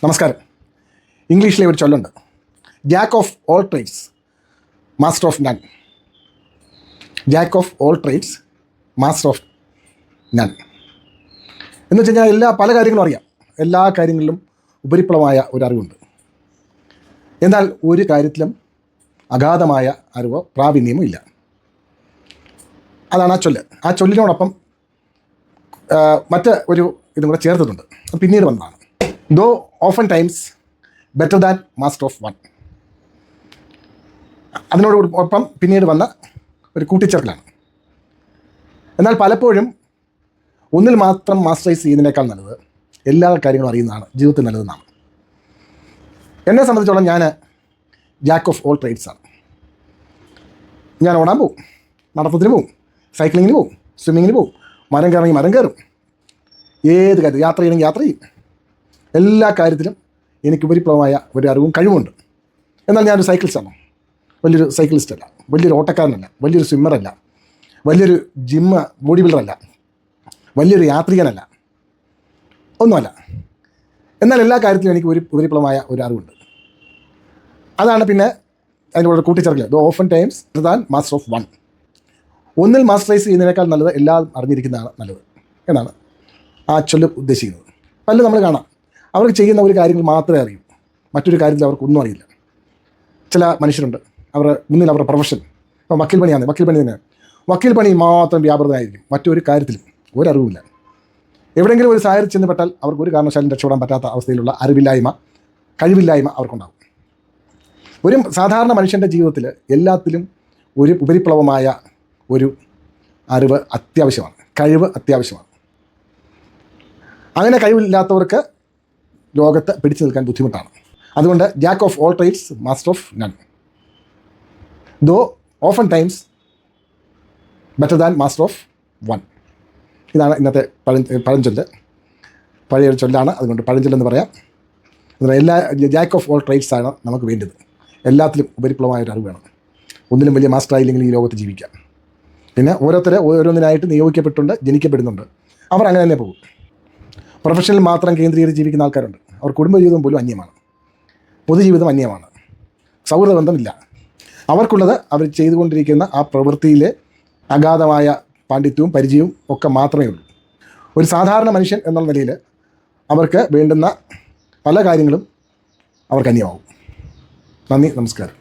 നമസ്കാരം. ഇംഗ്ലീഷിലെ ഒരു ചൊല്ലുണ്ട്, jack of all trades master of none. Jack of all trades master of none എന്ന് വെച്ച് കഴിഞ്ഞാൽ പല കാര്യങ്ങളും അറിയാം, എല്ലാ കാര്യങ്ങളിലും ഉപരിപ്ലവമായ ഒരു അറിവുണ്ട്. എന്നാൽ ഒരു കാര്യത്തിലും അഗാധമായ അറിവോ പ്രാവീണ്യമോ ഇല്ല. അതാണ് ആ ചൊല്ല്. ആ ചൊല്ലിനോടൊപ്പം മറ്റ് ഒരു ഇതും കൂടെ ചേർത്തിട്ടുണ്ട്. അത് പിന്നീട് വന്നതാണ്. Though often times better than master of one. അതിനോടൊപ്പം പിന്നീട് വന്ന ഒരു കൂട്ടിച്ചേർക്കലാണ്. എന്നാൽ പലപ്പോഴും ഒന്നിൽ മാത്രം മാസ്റ്ററൈസ് ചെയ്യുന്നതിനേക്കാൾ നല്ലത് എല്ലാ കാര്യങ്ങളും അറിയുന്നതാണ് ജീവിതത്തിൽ നല്ലതെന്നാണ്. എന്നെ സംബന്ധിച്ചോളം ഞാൻ ജാക്ക് ഓഫ് ഓൾ ട്രേഡ്സ് ആണ്. ഞാൻ ഓടാൻ പോവും, നടത്തത്തിന് പോവും, സൈക്ലിങ്ങിന് പോവും, സ്വിമ്മിങ്ങിന് പോവും, മരം കയറണമെങ്കിൽ മരം കയറും, ഏത് കാര്യത്തിൽ യാത്ര ചെയ്യണമെങ്കിൽ യാത്ര ചെയ്യും. എല്ലാ കാര്യത്തിലും എനിക്ക് ഉപരിപ്ലവമായ ഒരു അറിവും കഴിവുമുണ്ട്. എന്നാൽ ഞാനൊരു സൈക്ലിസ്റ്റാണ്. വലിയൊരു സൈക്ലിസ്റ്റല്ല, വലിയൊരു ഓട്ടക്കാരനല്ല, വലിയൊരു സ്വിമ്മറല്ല, വലിയൊരു ബോഡി ബിൽഡറല്ല, വലിയൊരു യാത്രികനല്ല, ഒന്നുമല്ല. എന്നാൽ എല്ലാ കാര്യത്തിലും എനിക്ക് ഉപരിപ്ലവമായ ഒരു അറിവുണ്ട്. അതാണ് പിന്നെ അതിൻ്റെ കൂടെ കൂട്ടിച്ചേർക്കൽ. Though often times than master of one. ഒന്നിൽ മാസ്റ്ററൈസ് ചെയ്യുന്നതിനേക്കാൾ നല്ലത് എല്ലാം അറിഞ്ഞിരിക്കുന്നതാണ് നല്ലത് എന്നാണ് ആ ചൊല്ല് ഉദ്ദേശിക്കുന്നത്. പലരും നമ്മൾ കാണാം, അവർക്ക് ചെയ്യുന്ന ഒരു കാര്യങ്ങൾ മാത്രമേ അറിയൂ, മറ്റൊരു കാര്യത്തിൽ അവർക്കൊന്നും അറിയില്ല. ചില മനുഷ്യരുണ്ട്, അവരുടെ മുന്നിൽ അവരുടെ പ്രൊഫഷൻ, ഇപ്പോൾ വക്കീൽ പണിയാണ്, വക്കീൽ പണി മാത്രം വ്യാപൃതമായിരിക്കും, മറ്റൊരു കാര്യത്തിലും ഒരറിവുമില്ല. എവിടെയെങ്കിലും ഒരു സാഹചര്യം ചെന്നപ്പെട്ടാൽ അവർക്ക് ഒരു കാരണവശാലും രക്ഷപ്പെടാൻ പറ്റാത്ത അവസ്ഥയിലുള്ള അറിവില്ലായ്മ, കഴിവില്ലായ്മ അവർക്കുണ്ടാകും. ഒരു സാധാരണ മനുഷ്യൻ്റെ ജീവിതത്തിൽ എല്ലാത്തിലും ഒരു ഉപരിപ്ലവമായ ഒരു അറിവ് അത്യാവശ്യമാണ്, കഴിവ് അത്യാവശ്യമാണ്. അങ്ങനെ കഴിവില്ലാത്തവർക്ക് ലോകത്ത് പിടിച്ചു നിൽക്കാൻ ബുദ്ധിമുട്ടാണ്. അതുകൊണ്ട് jack of all trades master of none. Though often times better than master of one. ഇതാണ് ഇന്നത്തെ പഴഞ്ചൊല്ല്. പഴയൊരു ചൊല്ലാണ്, അതുകൊണ്ട് പഴഞ്ചൊല്ലെന്ന് പറയാം. എല്ലാ ജാക്ക് ഓഫ് ഓൾ ട്രേഡ്സ് ആണ് നമുക്ക് വേണ്ടത്. എല്ലാത്തിലും ഉപരിപ്ലവമായ ഒരു അറിവ് വേണം. ഒന്നിലും വലിയ മാസ്റ്റർ ആയില്ലെങ്കിൽ ഈ ലോകത്ത് ജീവിക്കാം. പിന്നെ ഓരോന്നിനായിട്ട് നിയോഗിക്കപ്പെട്ടുണ്ട്, ജനിക്കപ്പെടുന്നുണ്ട്. അവർ അങ്ങനെ തന്നെ പോകും. പ്രൊഫഷണൽ മാത്രം കേന്ദ്രീകരിച്ച് ജീവിക്കുന്ന ആൾക്കാരുണ്ട്. അവർ കുടുംബജീവിതം പോലും അന്യമാണ്, പൊതുജീവിതം അന്യമാണ്, സൗഹൃദ ബന്ധമില്ല. അവർക്കുള്ളത് അവർ ചെയ്തുകൊണ്ടിരിക്കുന്ന ആ പ്രവൃത്തിയിലെ അഗാധമായ പാണ്ഡിത്യവും പരിചയവും ഒക്കെ മാത്രമേ ഉള്ളൂ. ഒരു സാധാരണ മനുഷ്യൻ എന്നുള്ള നിലയിൽ അവർക്ക് വേണ്ടുന്ന പല കാര്യങ്ങളും അവർക്ക് അന്യമാവും. നന്ദി, നമസ്കാരം.